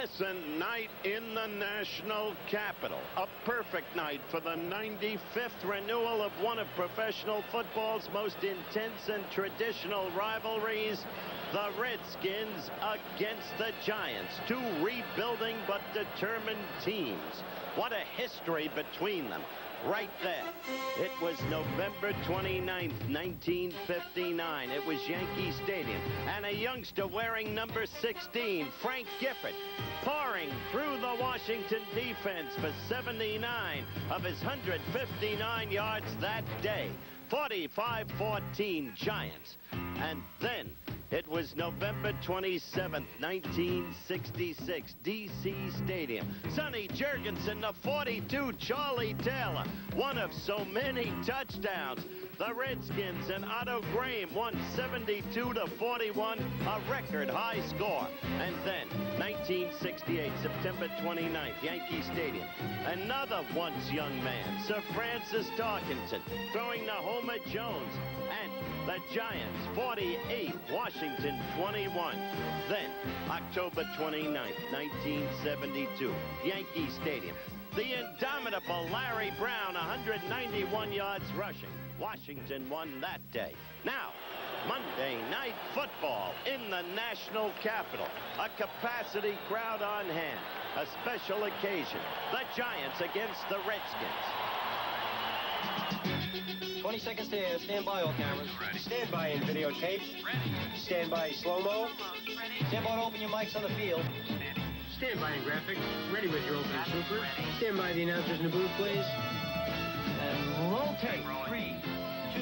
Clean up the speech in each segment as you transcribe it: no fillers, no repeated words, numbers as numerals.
magnificent night in the national capital. A perfect night for the 95th renewal of one of professional football's most intense and traditional rivalries, the Redskins against the Giants, two rebuilding but determined teams. What a history between them. Right there. It was November 29th, 1959. It was Yankee Stadium. And a youngster wearing number 16, Frank Gifford, pouring through the Washington defense for 79 of his 159 yards that day. 45-14 Giants. And then it was November 27th, 1966, D.C. Stadium. Sonny Jurgensen, the 42, Charlie Taylor, one of so many touchdowns. The Redskins and Otto Graham won 72-41, a record high score. And then, 1968, September 29th, Yankee Stadium. Another once young man, Sir Francis Tarkenton, throwing to Homer Jones. And the Giants, 48, Washington, 21. Then, October 29th, 1972, Yankee Stadium. The indomitable Larry Brown, 191 yards rushing. Washington won that day. Now, Monday Night Football in the national capital. A capacity crowd on hand. A special occasion. The Giants against the Redskins. 20 seconds to air. Stand by, all cameras. Ready. Stand by in videotape. Ready. Stand by slow-mo. Ready. Stand by to open your mics on the field. Ready. Stand by in graphics. Ready with your opening super. Ready. Stand by the announcers in the booth, please. And roll tape. 3, 2,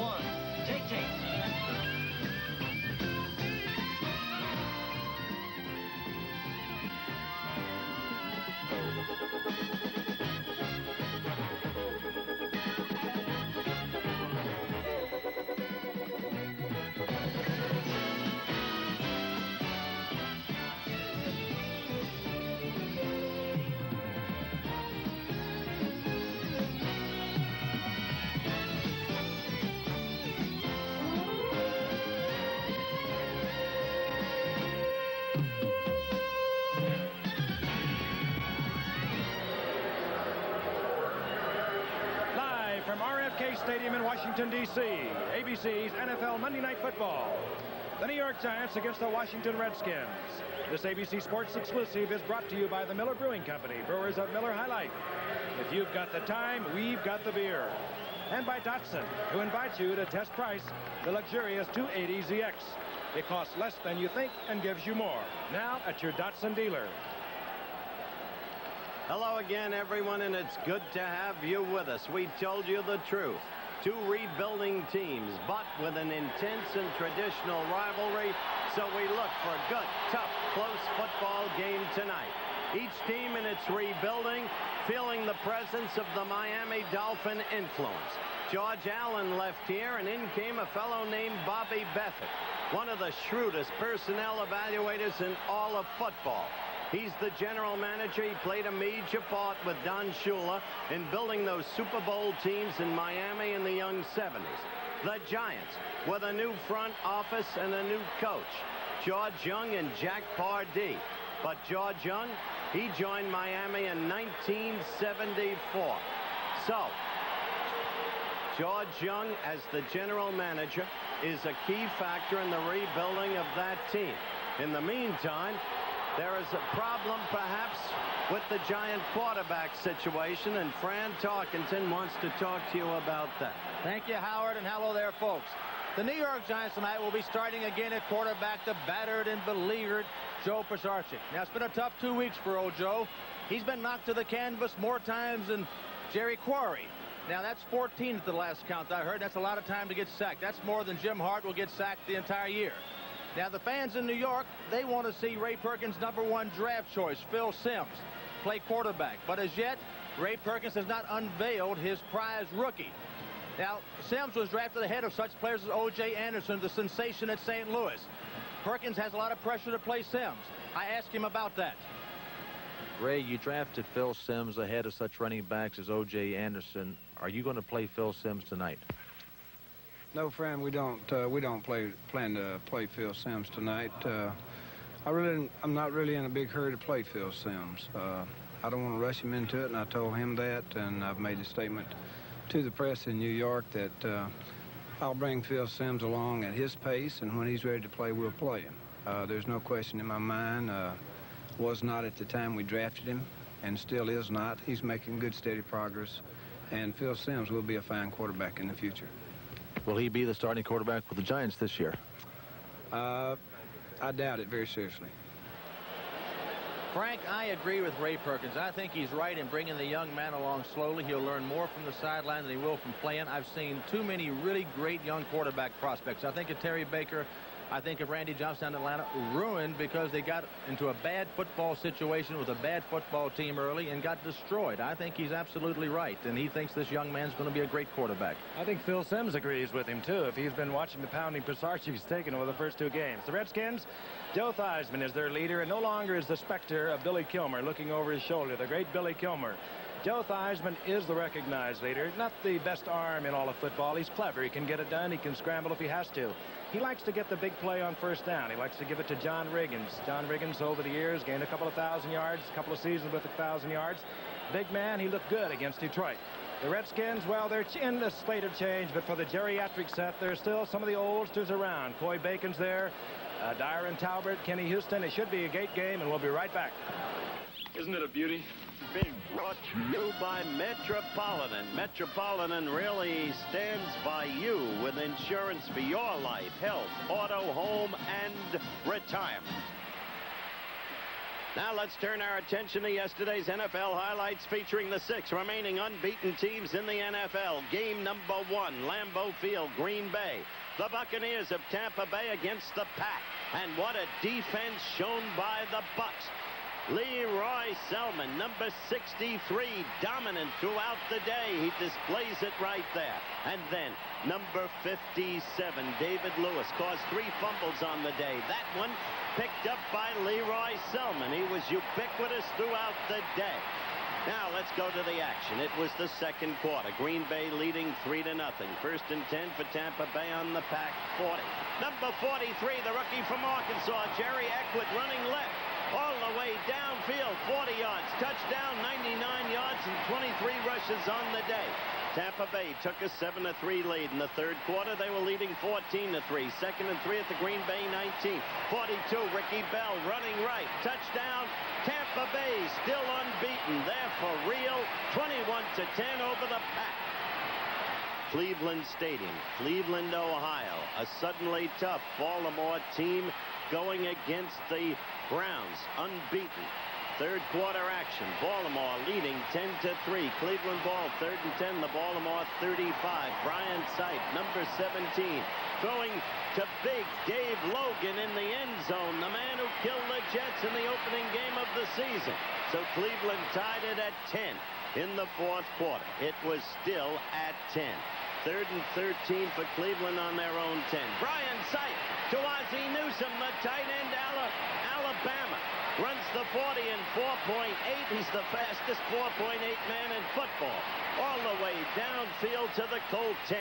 1. Take tape. From RFK Stadium in Washington, D.C., ABC's NFL Monday Night Football. The New York Giants against the Washington Redskins. This ABC Sports exclusive is brought to you by the Miller Brewing Company, brewers of Miller High Life. If you've got the time, we've got the beer. And by Datsun, who invites you to test price the luxurious 280ZX. It costs less than you think and gives you more. Now at your Datsun dealer. Hello again, everyone, and it's good to have you with us. We told you the truth. Two rebuilding teams, but with an intense and traditional rivalry, so we look for a good, tough, close football game tonight. Each team in its rebuilding feeling the presence of the Miami Dolphin influence. George Allen left here, and in came a fellow named Bobby Beathard, one of the shrewdest personnel evaluators in all of football. He's the general manager. He played a major part with Don Shula in building those Super Bowl teams in Miami in the young 70s. The Giants with a new front office and a new coach, George Young and Jack Pardee. But George Young, he joined Miami in 1974. So, George Young as the general manager is a key factor in the rebuilding of that team. In the meantime, there is a problem, perhaps, with the Giant quarterback situation, and Fran Tarkenton wants to talk to you about that. Thank you, Howard, and hello there, folks. The New York Giants tonight will be starting again at quarterback, the battered and beleaguered Joe Pisarcik. Now, it's been a tough 2 weeks for old Joe. He's been knocked to the canvas more times than Jerry Quarry. Now, that's 14 at the last count I heard. That's a lot of time to get sacked. That's more than Jim Hart will get sacked the entire year. Now, the fans in New York, they want to see Ray Perkins' #1 draft choice, Phil Simms, play quarterback. But as yet, Ray Perkins has not unveiled his prize rookie. Now, Simms was drafted ahead of such players as O.J. Anderson, the sensation at St. Louis. Perkins has a lot of pressure to play Simms. I asked him about that. Ray, you drafted Phil Simms ahead of such running backs as O.J. Anderson. Are you going to play Phil Simms tonight? No, Fran, we don't plan to play Phil Simms tonight. I'm not really in a big hurry to play Phil Simms. I don't want to rush him into it, and I told him that, and I've made a statement to the press in New York that I'll bring Phil Simms along at his pace, and when he's ready to play, we'll play him. There's no question in my mind. Was not at the time we drafted him, and still is not. He's making good, steady progress, and Phil Simms will be a fine quarterback in the future. Will he be the starting quarterback for the Giants this year? I doubt it very seriously. Frank, I agree with Ray Perkins. I think he's right in bringing the young man along slowly. He'll learn more from the sideline than he will from playing. I've seen too many really great young quarterback prospects. I think of Terry Baker. I think of Randy Johnson in Atlanta, ruined because they got into a bad football situation with a bad football team early and got destroyed. I think he's absolutely right, and he thinks this young man's going to be a great quarterback. I think Phil Simms agrees with him, too, if he's been watching the pounding Pisarci's taken over the first 2 games. The Redskins, Joe Theismann is their leader, and no longer is the specter of Billy Kilmer looking over his shoulder, the great Billy Kilmer. Joe Theismann is the recognized leader. Not the best arm in all of football. He's clever. He can get it done. He can scramble if he has to. He likes to get the big play on first down. He likes to give it to John Riggins. John Riggins, over the years, gained a couple of 1,000 yards, a couple of seasons with 1,000 yards. Big man, he looked good against Detroit. The Redskins, well, they're in the slate of change, but for the geriatric set, there's still some of the oldsters around. Coy Bacon's there, Dyer and Talbert, Kenny Houston. It should be a great game, and we'll be right back. Isn't it a beauty? Being brought to you by Metropolitan. Metropolitan really stands by you with insurance for your life, health, auto, home, and retirement. Now let's turn our attention to yesterday's NFL highlights featuring the 6 remaining unbeaten teams in the NFL. Game number 1, Lambeau Field, Green Bay. The Buccaneers of Tampa Bay against the Pack. And what a defense shown by the Bucs. Leroy Selman, number 63, dominant throughout the day. He displays it right there. And then number 57, David Lewis, caused 3 fumbles on the day. That one picked up by Leroy Selman. He was ubiquitous throughout the day. Now let's go to the action. It was the second quarter. Green Bay leading 3-0. 1st and 10 for Tampa Bay on the Pack 40. Number 43, the rookie from Arkansas, Jerry Eckwood, running left. All the way downfield, 40 yards, touchdown, 99 yards, and 23 rushes on the day. Tampa Bay took a 7-3 lead in the 3rd quarter. They were leading 14-3. 2nd and 3 at the Green Bay 19. 42, Ricky Bell running right, touchdown. Tampa Bay still unbeaten. They're for real, 21-10 over the Pack. Cleveland Stadium, Cleveland, Ohio. A suddenly tough Baltimore team going against the Browns, unbeaten. 3rd quarter action. Baltimore leading 10-3. Cleveland ball, 3rd and 10. The Baltimore 35. Brian Sipe, number 17, throwing to big Dave Logan in the end zone, the man who killed the Jets in the opening game of the season. So Cleveland tied it at 10 in the 4th quarter. It was still at 10. 3rd and 13 for Cleveland on their own 10. Brian Sipe to Ozzie Newsome, the tight end, Alabama. Runs the 40 in 4.8. He's the fastest 4.8 man in football. All the way downfield to the Colt 10.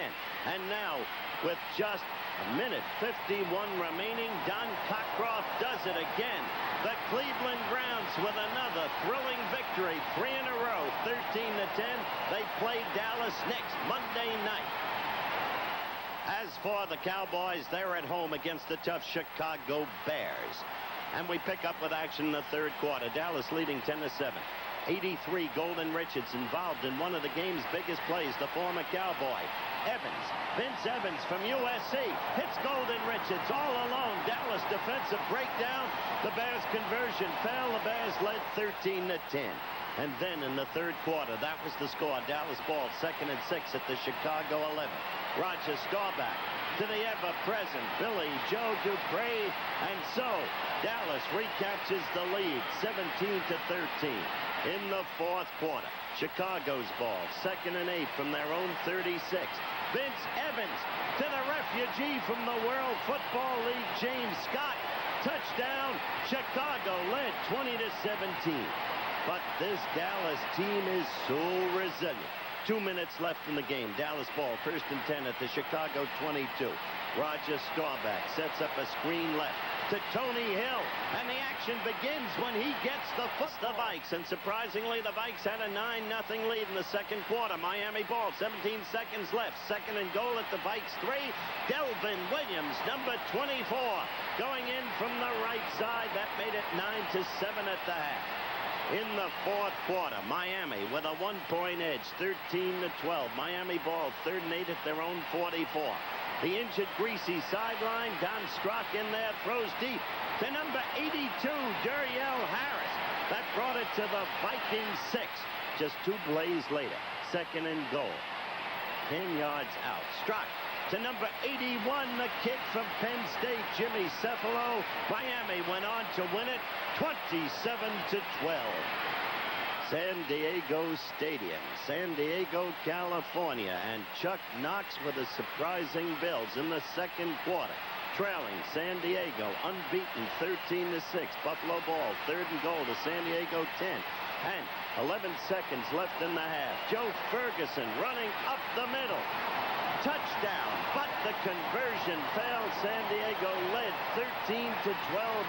And now, with just a minute 51 remaining, Don Cockcroft does it again. The Cleveland Browns with another thrilling victory. 3 in a row, 13-10. They play Dallas next Monday night. As for the Cowboys, they're at home against the tough Chicago Bears. And we pick up with action in the 3rd quarter. Dallas leading 10-7. 83, Golden Richards involved in one of the game's biggest plays, the former Cowboy. Evans, Vince Evans from USC, hits Golden Richards all alone. Dallas defensive breakdown. The Bears conversion fell. The Bears led 13-10. And then in the 3rd quarter, that was the score. Dallas ball, 2nd and 6 at the Chicago 11. Roger Staubach to the ever-present Billy Joe Dupree. And so Dallas recaptures the lead, 17-13. In the 4th quarter, Chicago's ball, 2nd and 8 from their own 36. Vince Evans to the refugee from the World Football League, James Scott. Touchdown, Chicago led 20-17. But this Dallas team is so resilient. 2 minutes left in the game. Dallas ball, 1st and 10 at the Chicago 22. Roger Staubach sets up a screen left to Tony Hill. And the action begins when he gets the foot the Vikes. And surprisingly, the Vikes had a 9-0 lead in the second quarter. Miami ball, 17 seconds left. Second and goal at the Vikes 3. Delvin Williams, number 24, going in from the right side. That made it 9-7 at the half. In the fourth quarter, Miami with a 1-point edge, 13-12. Miami ball, 3rd and 8 at their own 44. The injured Greasy sideline. Don Strock in there, throws deep to number 82, Duriel Harris. That brought it to the Vikings 6. Just 2 plays later, second and goal. 10 yards out. Strock to number 81, the kid from Penn State, Jimmy Cephalo. Miami went on to win it 27-12. San Diego Stadium, San Diego, California, and Chuck Knox with a surprising Bills in the second quarter. Trailing San Diego, unbeaten 13-6. Buffalo ball, 3rd and goal to San Diego 10. And 11 seconds left in the half. Joe Ferguson running up the middle. Touchdown, but the conversion failed. San Diego led 13-12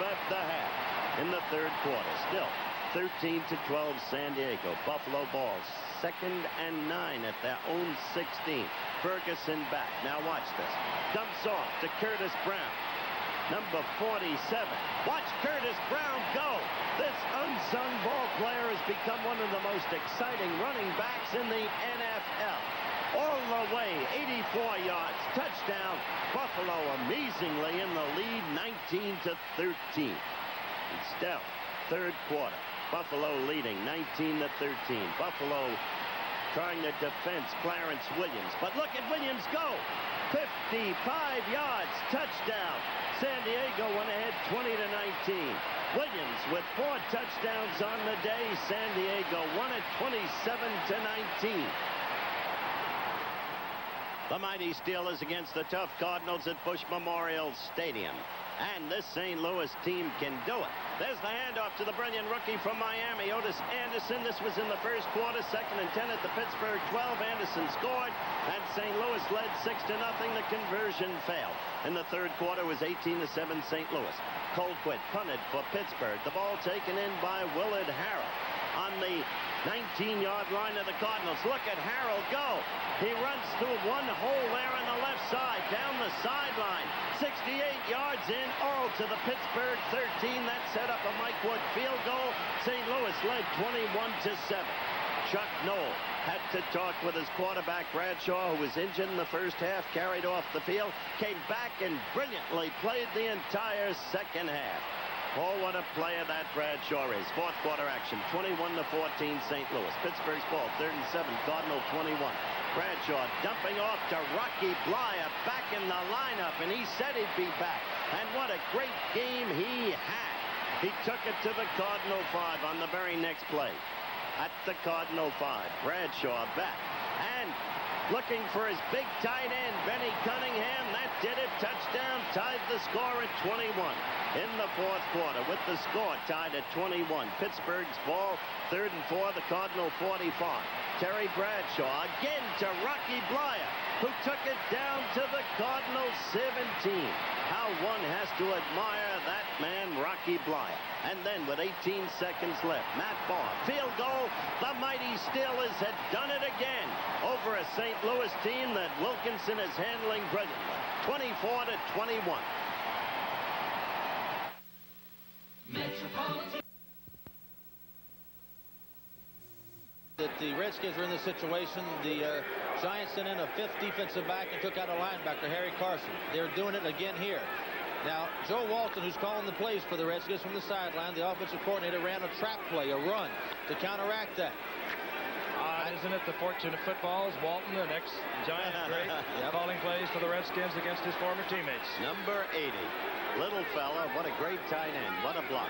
at the half in the third quarter. Still 13-12 San Diego. Buffalo ball, 2nd and 9 at their own 16. Ferguson back. Now watch this. Dumps off to Curtis Brown. Number 47. Watch Curtis Brown go. This unsung ball player has become one of the most exciting running backs in the NFL. All the way, 84 yards, touchdown. Buffalo amazingly in the lead, 19-13. And still, third quarter, Buffalo leading 19-13. Buffalo trying to defense Clarence Williams. But look at Williams go. 55 yards, touchdown. San Diego went ahead 20-19. Williams with 4 touchdowns on the day. San Diego won it 27-19. The mighty Steelers against the tough Cardinals at Busch Memorial Stadium. And this St. Louis team can do it. There's the handoff to the brilliant rookie from Miami, Otis Anderson. This was in the first quarter, 2nd and 10 at the Pittsburgh 12. Anderson scored, and St. Louis led 6-0. The conversion failed. In the third quarter was 18-7 St. Louis. Colquitt punted for Pittsburgh. The ball taken in by Willard Harrell on the 19-yard line of the Cardinals. Look at Harrell go. He runs through one hole there on the left side, down the sideline. 68 yards in, all to the Pittsburgh 13. That set up a Mike Wood field goal. St. Louis led 21-7. Chuck Noll had to talk with his quarterback, Bradshaw, who was injured in the first half, carried off the field, came back and brilliantly played the entire second half. Oh, what a player that Bradshaw is. Fourth quarter action, 21-14 St. Louis. Pittsburgh's ball, 3rd and 7, Cardinal 21. Bradshaw dumping off to Rocky Bleier, back in the lineup, and he said he'd be back. And what a great game he had. He took it to the Cardinal 5 on the very next play. At the Cardinal 5, Bradshaw back. And looking for his big tight end, Benny Cunningham. That did it. Touchdown. Tied the score at 21 in the fourth quarter with the score tied at 21. Pittsburgh's ball, 3rd and 4, the Cardinal 45. Terry Bradshaw again to Rocky Bleier, who took it down to the Cardinal 17. How one has to admire that man, Rocky Bleier. And then with 18 seconds left, Matt Barr, field goal. The mighty Steelers had done it again over a St. Louis team that Wilkinson is handling brilliantly. 24-21. That the Redskins were in this situation. The Giants sent in a 5th defensive back and took out a linebacker, Harry Carson. They're doing it again here. Now, Joe Walton, who's calling the plays for the Redskins from the sideline, the offensive coordinator, ran a trap play, a run, to counteract that. Isn't it the fortune of football? Walton, an ex-Giant great, calling plays for the Redskins against his former teammates. Number 80. Little fella, what a great tight end. What a block.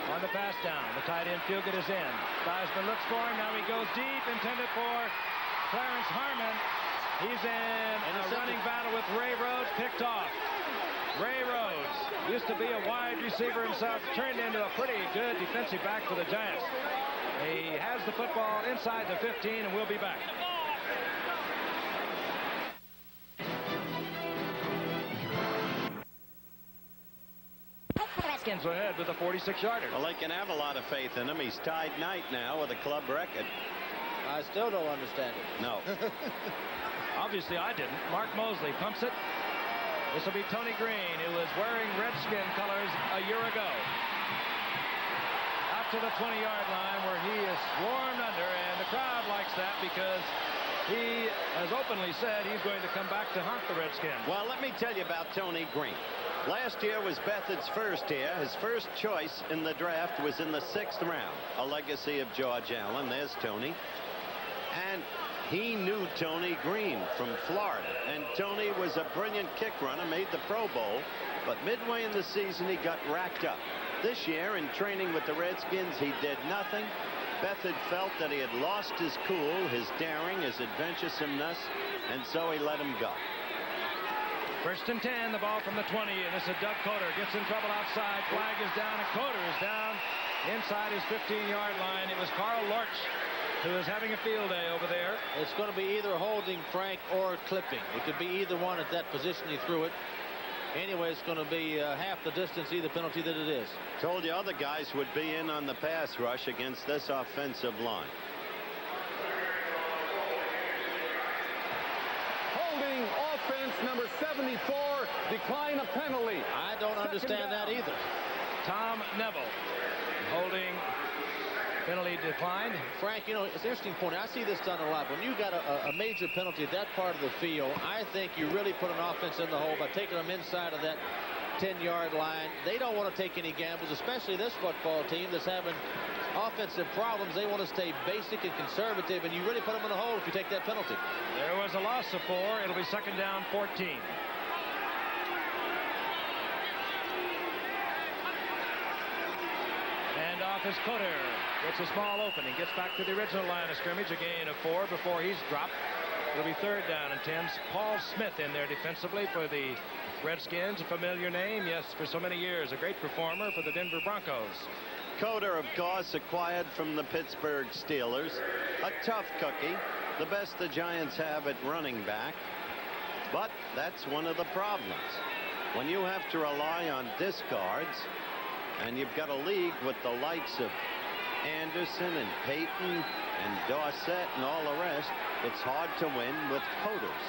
On the pass down, the tight end Fugit is in. Theismann looks for him. Now he goes deep, intended for Clarence Harmon. He's in a running battle with Ray Rhodes, picked off. Ray Rhodes used to be a wide receiver himself, turned into a pretty good defensive back for the Giants. He has the football inside the 15, and we'll be back. Redskins ahead with a 46-yarder. Well, they can have a lot of faith in him. He's tied Knight now with a club record. I still don't understand it. No. Obviously, I didn't. Mark Mosley pumps it. This will be Tony Green, who was wearing Redskin colors a year ago. Out to the 20-yard line where he is swarmed under, and the crowd likes that because he has openly said he's going to come back to haunt the Redskins. Well, let me tell you about Tony Green. Last year was Bethart's first year. His first choice in the draft was in the 6th round, a legacy of George Allen. There's Tony. And he knew Tony Green from Florida. And Tony was a brilliant kick runner, made the Pro Bowl. But midway in the season, he got racked up. This year, in training with the Redskins, he did nothing. Beathard felt that he had lost his cool, his daring, his adventuresomeness, and so he let him go. 1st and 10, the ball from the 20, and this is Doug Coder. Gets in trouble outside. Flag is down, and Coder is down inside his 15-yard line. It was Carl Lorch who is having a field day over there. It's going to be either holding, Frank, or clipping. It could be either one at that position he threw it. Anyway, it's going to be half the distance, either penalty that it is. Told you other guys would be in on the pass rush against this offensive line. Holding offense number 74, decline a penalty. I don't understand that either. Tom Neville holding, penalty declined. Frank, you know, it's an interesting point. I see this done a lot. When you got a major penalty at that part of the field, I think you really put an offense in the hole by taking them inside of that 10-yard line. They don't want to take any gambles, especially this football team that's having offensive problems. They want to stay basic and conservative, and you really put them in the hole if you take that penalty. There was a loss of 4. It'll be 2nd down, 14. And off is Coder. Gets a small opening. Gets back to the original line of scrimmage. A gain of 4 before he's dropped. It'll be 3rd down and 10. Paul Smith in there defensively for the Redskins. A familiar name, yes, for so many years. A great performer for the Denver Broncos. Coder, of course, acquired from the Pittsburgh Steelers. A tough cookie. The best the Giants have at running back. But that's one of the problems. When you have to rely on discards, and you've got a league with the likes of Anderson and Payton and Dorsett and all the rest, it's hard to win with Coders.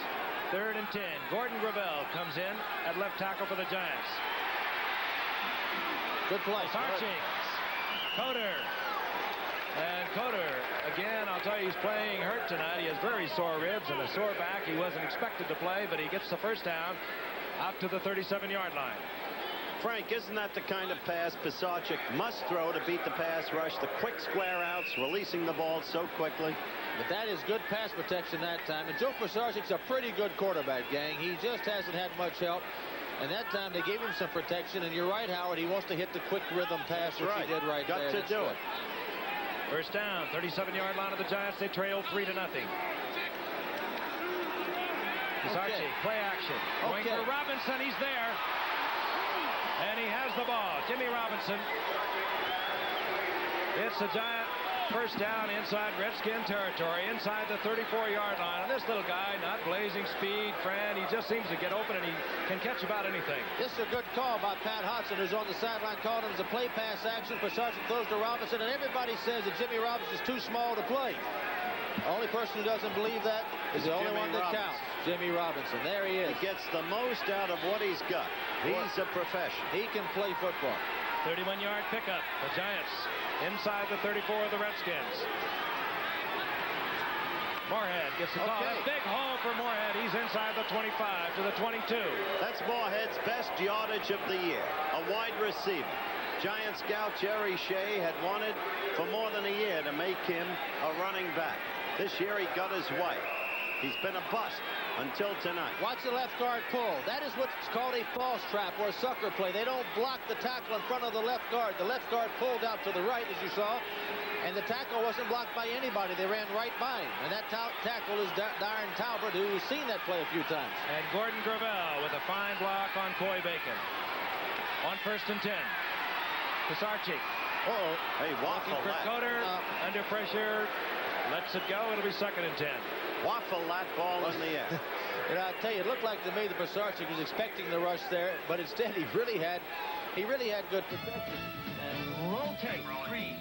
3rd and 10. Gordon Gravel comes in at left tackle for the Giants. Good play. Sarching. Coder. And Coder, again, I'll tell you, he's playing hurt tonight. He has very sore ribs and a sore back. He wasn't expected to play, but he gets the 1st down out to the 37-yard line. Frank, isn't that the kind of pass Pisarcik must throw to beat the pass rush? The quick square outs, releasing the ball so quickly. But that is good pass protection that time. And Joe Pisarcik's a pretty good quarterback, gang. He just hasn't had much help. And that time they gave him some protection. And you're right, Howard. He wants to hit the quick rhythm pass, which he did right there. Got to do it. 1st down, 37-yard line of the Giants. They trail 3-0. Pisarcik, play action. Going for Robinson. He's there. And he has the ball. Jimmy Robinson. It's a Giant 1st down inside Redskin territory, inside the 34-yard line. And this little guy, not blazing speed, Fran, he just seems to get open, and he can catch about anything. This is a good call by Pat Hodson, who's on the sideline, called him as a play pass action. Pisarcik throws to Robinson, and everybody says that Jimmy Robinson is too small to play. The only person who doesn't believe that is the only one that counts. Jimmy Robinson. There he is. He gets the most out of what he's got. He's a professional. He can play football. 31-yard pickup. The Giants inside the 34 of the Redskins. Moorhead gets the call. A big haul for Moorhead. He's inside the 25 to the 22. That's Moorhead's best yardage of the year. A wide receiver. Giant scout Jerry Shea had wanted for more than a year to make him a running back. This year he got his way. He's been a bust until tonight. Watch the left guard pull. That is what's called a false trap or a sucker play. They don't block the tackle in front of the left guard. The left guard pulled out to the right, as you saw, and the tackle wasn't blocked by anybody. They ran right by him, and that tackle is Darren Talbot, who's seen that play a few times. And Gordon Gravel with a fine block on Coy Bacon. On 1st and 10. Pisarcik. Hey, waffle for Coder. Under pressure. Lets it go. It'll be 2nd and 10. Waffle that ball in the air. And I'll tell you, it looked like to me that Pisarcik was expecting the rush there, but instead he really had He really had good protection. And rotate. 3,